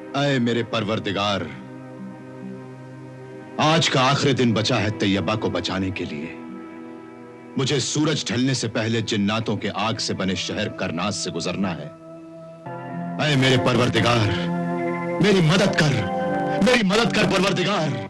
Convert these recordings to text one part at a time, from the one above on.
ऐ मेरे परवरदिगार, आज का आखिरी दिन बचा है तैयबा को बचाने के लिए। मुझे सूरज ढलने से पहले जिन्नातों के आग से बने शहर करनास से गुजरना है। ऐ मेरे परवरदिगार, मेरी मदद कर परवरदिगार।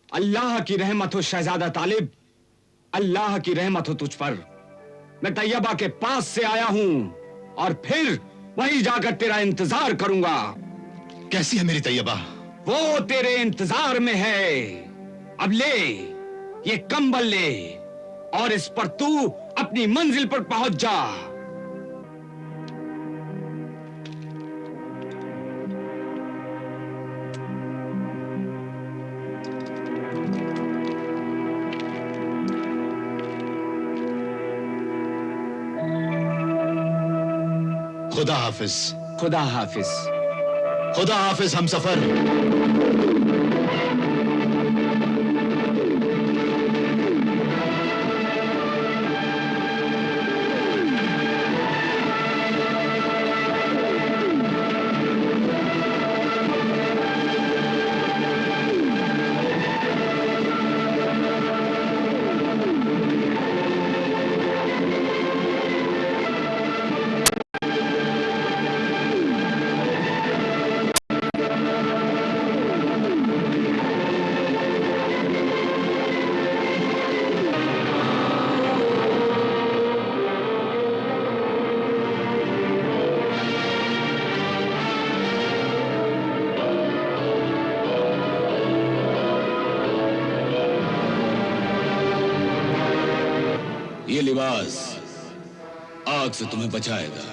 अल्लाह की रहमत हो शहजादा तालिब, अल्लाह की रहमत हो तुझ पर। मैं तैयबा के पास से आया हूं और फिर वहीं जाकर तेरा इंतजार करूंगा। कैसी है मेरी तैयबा? वो तेरे इंतजार में है। अब ले ये कंबल ले और इस पर तू अपनी मंजिल पर पहुंच जा। खुदा हाफिज। खुदा हाफिज। खुदा हाफिज हमसफर। ये लिबास आग से तुम्हें बचाएगा।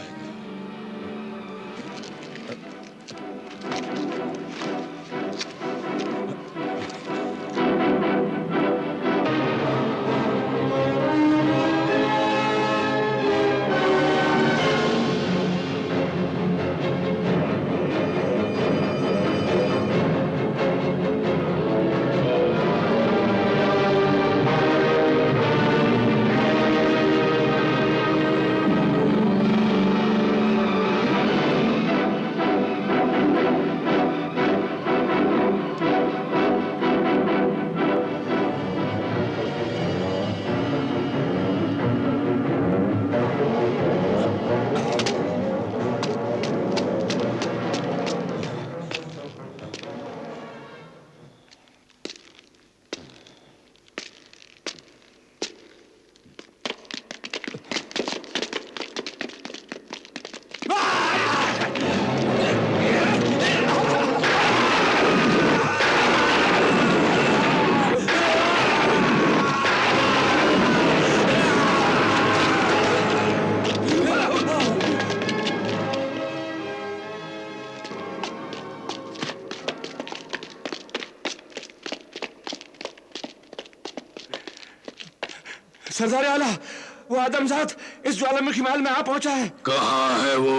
सरदार आला, वो आदमजात इस ज्वालामुखी महल में आ पहुंचा है। कहाँ है वो?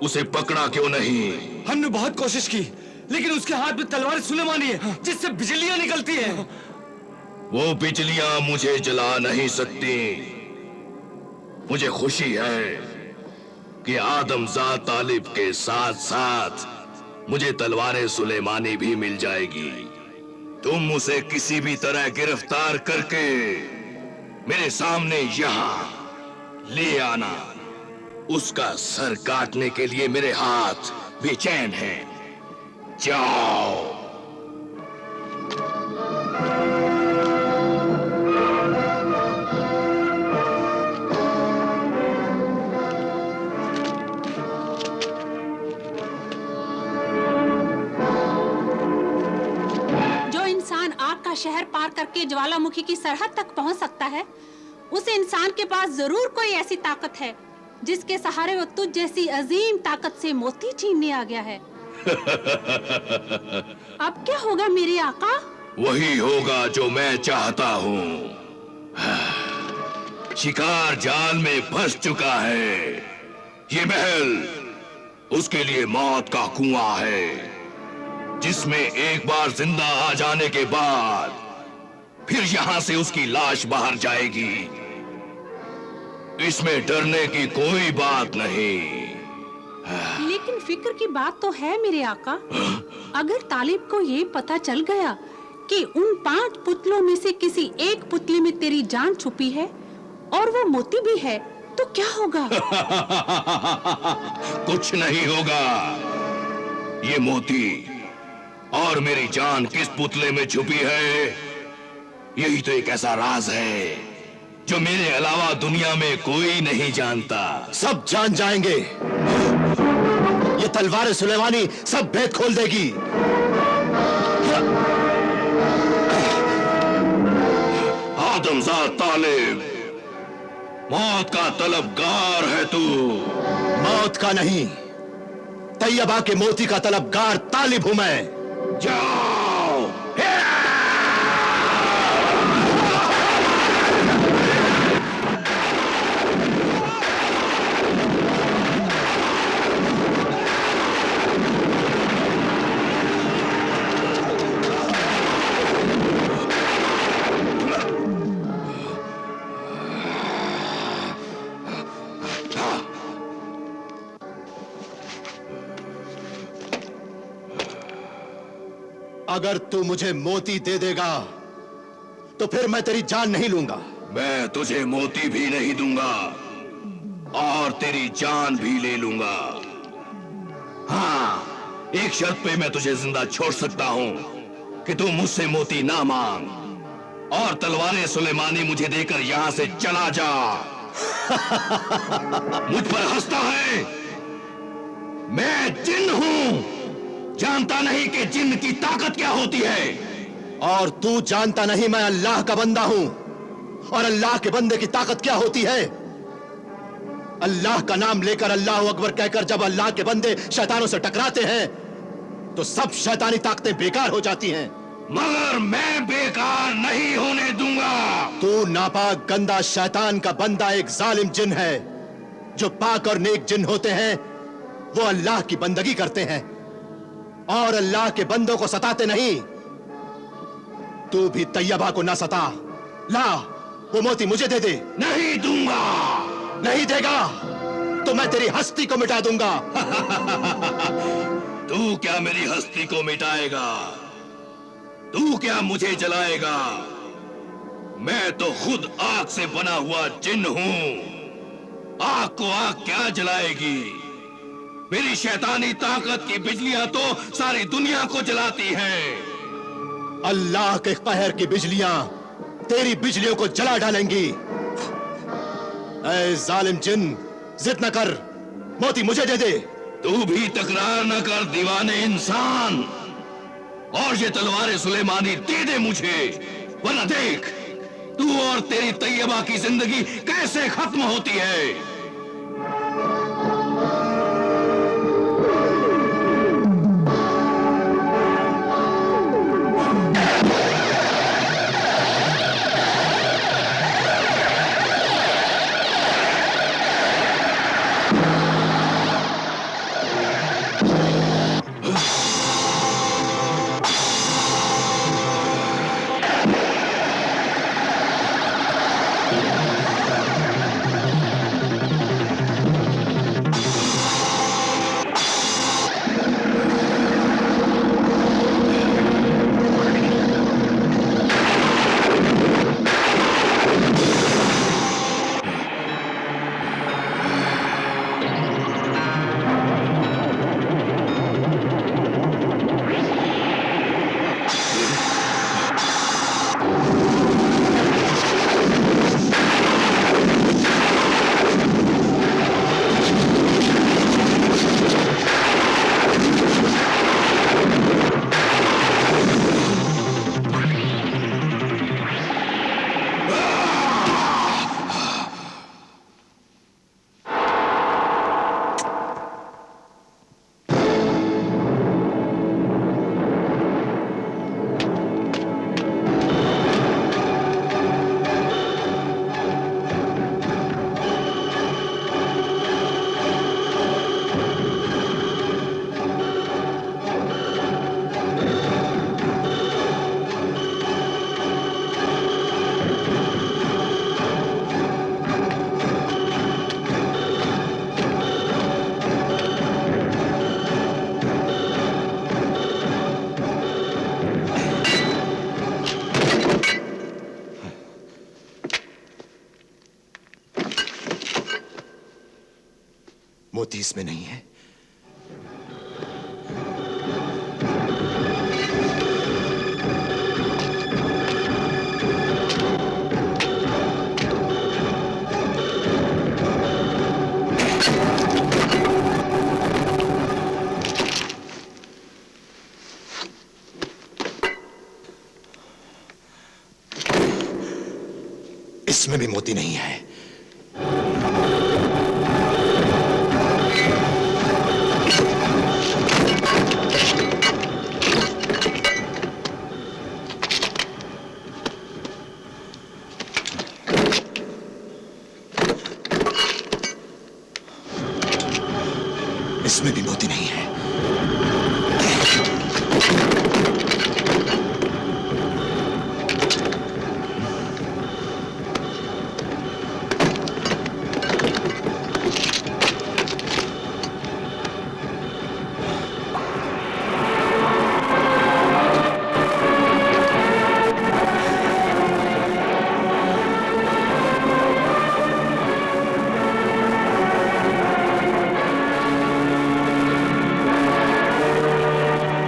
उसे पकड़ा क्यों नहीं? हमने बहुत कोशिश की, लेकिन उसके हाथ में तलवार सुलेमानी है जिससे बिजलियां निकलती हैं। वो बिजलियां मुझे जला नहीं सकती। मुझे खुशी है कि आदमजात तालिब के साथ साथ मुझे तलवार सुलेमानी भी मिल जाएगी। तुम उसे किसी भी तरह गिरफ्तार करके मेरे सामने यहां ले आना। उसका सर काटने के लिए मेरे हाथ बेचैन हैं। जाओ। जो इंसान आग का शहर पार करके ज्वालामुखी की सरहद तक पहुंच सकता है, उस इंसान के पास जरूर कोई ऐसी ताकत है जिसके सहारे वो तुझ जैसी अजीम ताकत से मोती छीनने आ गया है। अब क्या होगा मेरे आका? वही होगा जो मैं चाहता हूँ। शिकार जाल में फंस चुका है। ये महल उसके लिए मौत का कुआं है। जिसमें एक बार जिंदा आ जाने के बाद फिर यहां से उसकी लाश बाहर जाएगी। इसमें डरने की कोई बात नहीं। लेकिन फिक्र की बात तो है मेरे आका। अगर तालिब को ये पता चल गया कि उन 5 पुतलों में से किसी एक पुतले में तेरी जान छुपी है और वो मोती भी है, तो क्या होगा? कुछ नहीं होगा। ये मोती और मेरी जान किस पुतले में छुपी है, यही तो एक ऐसा राज है जो मेरे अलावा दुनिया में कोई नहीं जानता। सब जान जाएंगे। ये तलवार सुलेमानी सब भेद खोल देगी। आदमजाद तालिब, मौत का तलबगार है तू। मौत का नहीं, तैयबा के मोती का तलबगार तालिब हूं मैं। जाओ। अगर तू मुझे मोती दे देगा तो फिर मैं तेरी जान नहीं लूंगा। मैं तुझे मोती भी नहीं दूंगा और तेरी जान भी ले लूंगा। हाँ, एक शर्त पे मैं तुझे जिंदा छोड़ सकता हूं कि तू मुझसे मोती ना मांग और तलवारें सुलेमानी मुझे देकर यहां से चला जा। मुझ पर हंसता है? मैं जिन हूं, जानता नहीं कि जिन की ताकत क्या होती है। और तू जानता नहीं मैं अल्लाह का बंदा हूं और अल्लाह के बंदे की ताकत क्या होती है। अल्लाह का नाम लेकर अल्लाह अकबर कहकर जब अल्लाह के बंदे शैतानों से टकराते हैं तो सब शैतानी ताकतें बेकार हो जाती हैं। मगर मैं बेकार नहीं होने दूंगा। तू नापाक गंदा शैतान का बंदा एक जालिम जिन है। जो पाक और नेक जिन होते हैं वो अल्लाह की बंदगी करते हैं और अल्लाह के बंदों को सताते नहीं। तू भी तैयबा को ना सता। ला, वो मोती मुझे दे दे। नहीं दूंगा। नहीं देगा तो मैं तेरी हस्ती को मिटा दूंगा। तू क्या मेरी हस्ती को मिटाएगा? तू क्या मुझे जलाएगा? मैं तो खुद आग से बना हुआ जिन हूं। आग को आग क्या जलाएगी? मेरी शैतानी ताकत की बिजलियां तो सारी दुनिया को जलाती हैं। अल्लाह के कहर की बिजलियां तेरी बिजलियों को जला डालेंगी। ऐ जालिम जिन, जिद न कर, मोती मुझे दे दे। तू भी तकरार न कर दीवाने इंसान, और ये तलवारें सुलेमानी दे दे मुझे, वरना देख तू और तेरी तैयबा की जिंदगी कैसे खत्म होती है। मोती इसमें नहीं है। इसमें भी मोती नहीं है। इसमें भी मोती नहीं है।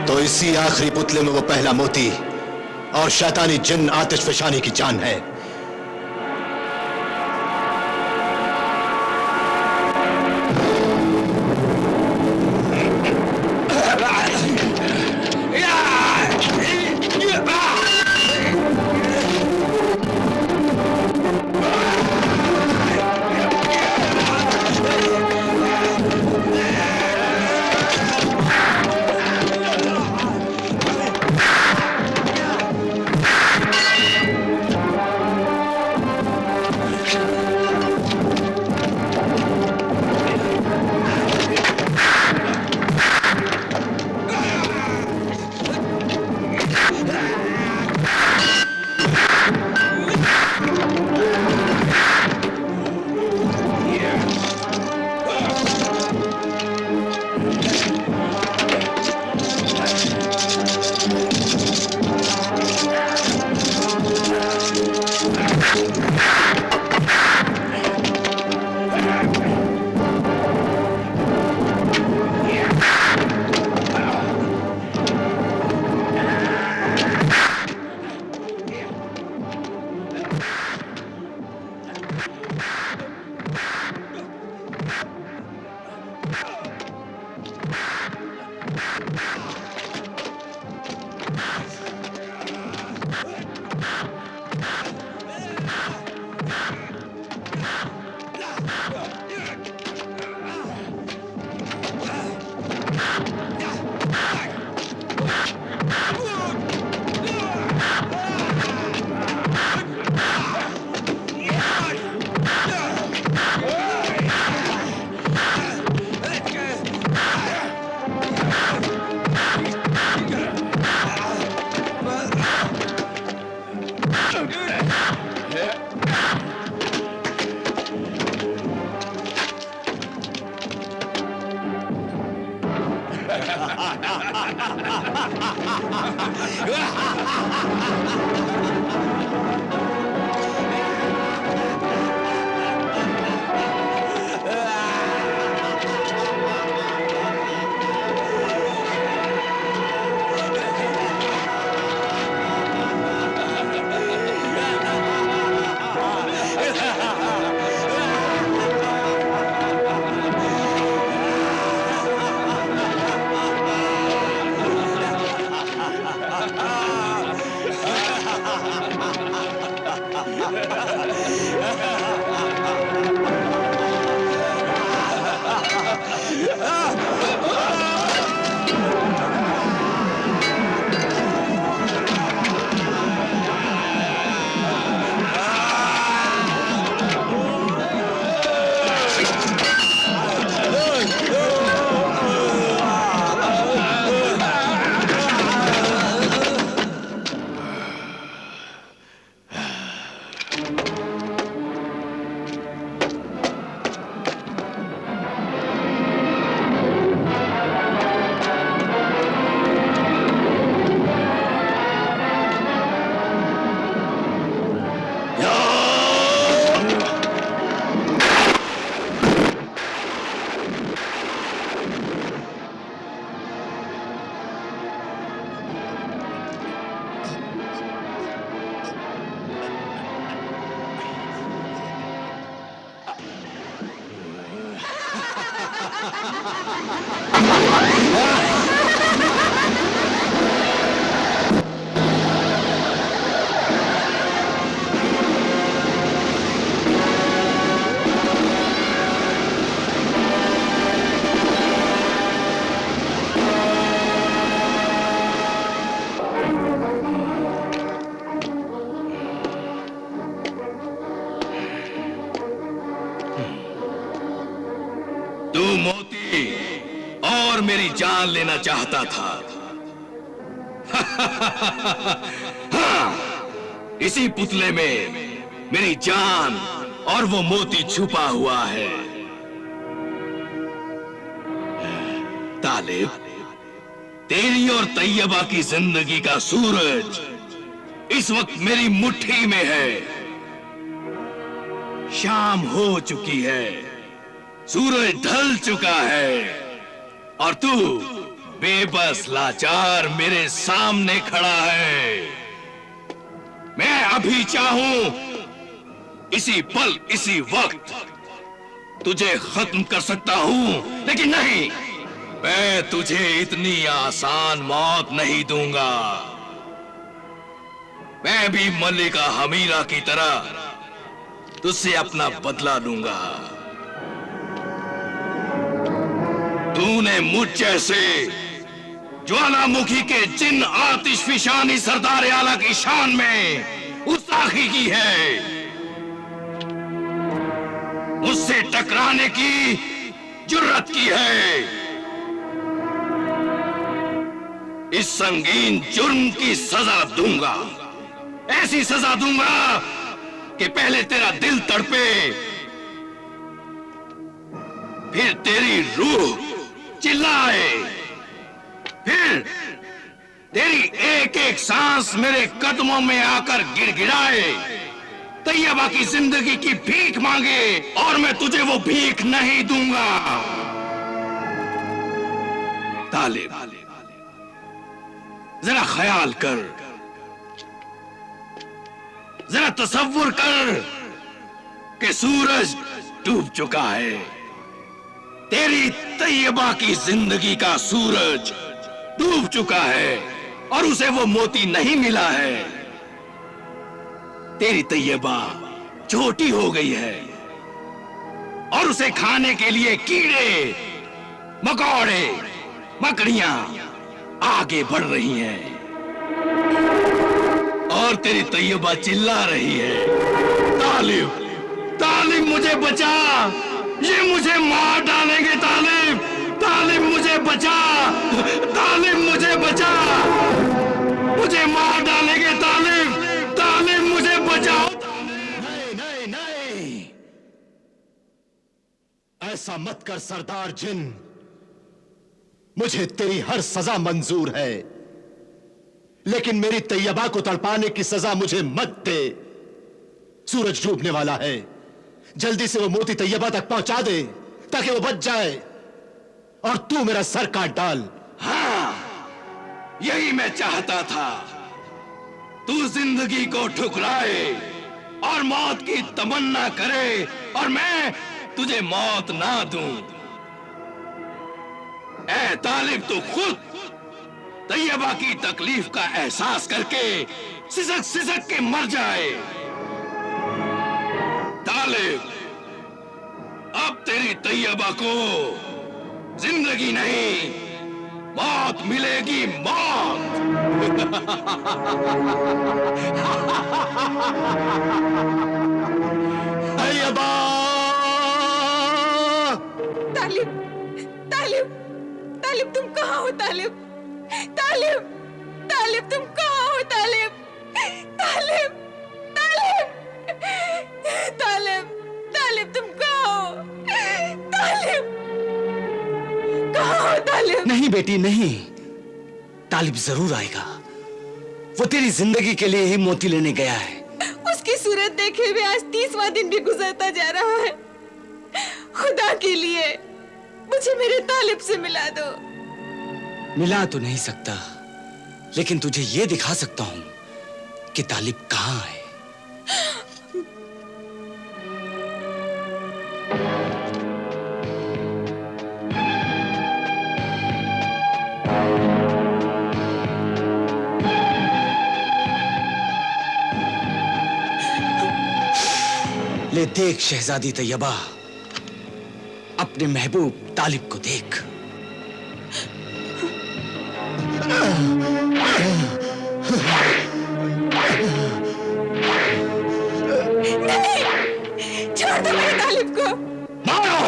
तो इसी आखिरी पुतले में वो पहला मोती और शैतानी जिन आतिश फिशानी की जान है। तू मोती और मेरी जान लेना चाहता था। हाँ, इसी पुतले में मेरी जान और वो मोती छुपा हुआ है। तालिब, तेरी और तैयबा की जिंदगी का सूरज इस वक्त मेरी मुट्ठी में है। शाम हो चुकी है, सूरज ढल चुका है और तू बेबस लाचार मेरे सामने खड़ा है। मैं अभी चाहूं इसी पल इसी वक्त तुझे खत्म कर सकता हूं, लेकिन नहीं, मैं तुझे इतनी आसान मौत नहीं दूंगा। मैं भी मल्लिका हमीरा की तरह तुझसे अपना बदला लूंगा। तूने मुझ जैसे ज्वालामुखी के जिन आतिशफिशानी सरदार आला की शान में गुस्ताखी की है। मुझसे टकराने की जुर्रत की है। इस संगीन जुर्म की सजा दूंगा, ऐसी सजा दूंगा कि पहले तेरा दिल तड़पे, फिर तेरी रूह चिल्लाए, फिर तेरी एक एक सांस मेरे कदमों में आकर गिड़गिड़ाए, तैयबा की जिंदगी की भीख मांगे और मैं तुझे वो भीख नहीं दूंगा। तालिब, जरा ख्याल कर, जरा तसव्वुर कर कि सूरज डूब चुका है। तेरी तैयबा की जिंदगी का सूरज डूब चुका है और उसे वो मोती नहीं मिला है। तेरी तैयबा छोटी हो गई है और उसे खाने के लिए कीड़े मकोड़े मकड़ियां आगे बढ़ रही हैं और तेरी तैयबा चिल्ला रही है, तालिब, तालिब मुझे बचा, ये मुझे मार डालेंगे। तालिब, तालिब मुझे बचा, तालिब मुझे बचा, मुझे मार डालेंगे। तालिब, तालिब मुझे बचाओ। नहीं नहीं नहीं, ऐसा मत कर सरदार जिन। मुझे तेरी हर सजा मंजूर है, लेकिन मेरी तैयबा को तड़पाने की सजा मुझे मत दे। सूरज डूबने वाला है, जल्दी से वो मोती तैयबा तक पहुंचा दे ताकि वो बच जाए और तू मेरा सर काट डाल। हाँ, यही मैं चाहता था। तू जिंदगी को ठुकराए और मौत की तमन्ना करे और मैं तुझे मौत ना दूं। ऐ तालिब, तू खुद तैयबा की तकलीफ का एहसास करके सिसक सिसक के मर जाए। तालिब, अब तेरी तैयबा को जिंदगी नहीं, मौत मिलेगी, मौत। तैयबा! तालिब, तालिब, तालिब तुम कहाँ हो? तालिब, तालिब, तालिब तुम कहाँ हो? तालिब, तालिब, तालिब, तालिब, तालिब तुम कहाँ हो? तालिब, कहाँ हो तालिब? नहीं बेटी नहीं, तालिब जरूर आएगा। वो तेरी जिंदगी के लिए ही मोती लेने गया है। उसकी सूरत देखे हुए आज 30वां दिन भी गुजरता जा रहा है। खुदा के लिए मुझे मेरे तालिब से मिला दो। मिला तो नहीं सकता, लेकिन तुझे ये दिखा सकता हूं कि तालिब कहाँ है। ले देख शहजादी तैयबा, अपने महबूब तालिब को देख। नहीं, छोड़ दो मेरे तालिब को। मारो,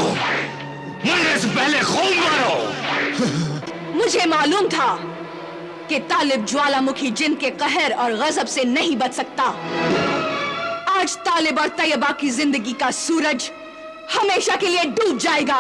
मरने से पहले खूब मारो। मुझे मालूम था कि तालिब ज्वालामुखी जिन के कहर और गजब से नहीं बच सकता। आज तालिब और तैयबा की जिंदगी का सूरज हमेशा के लिए डूब जाएगा।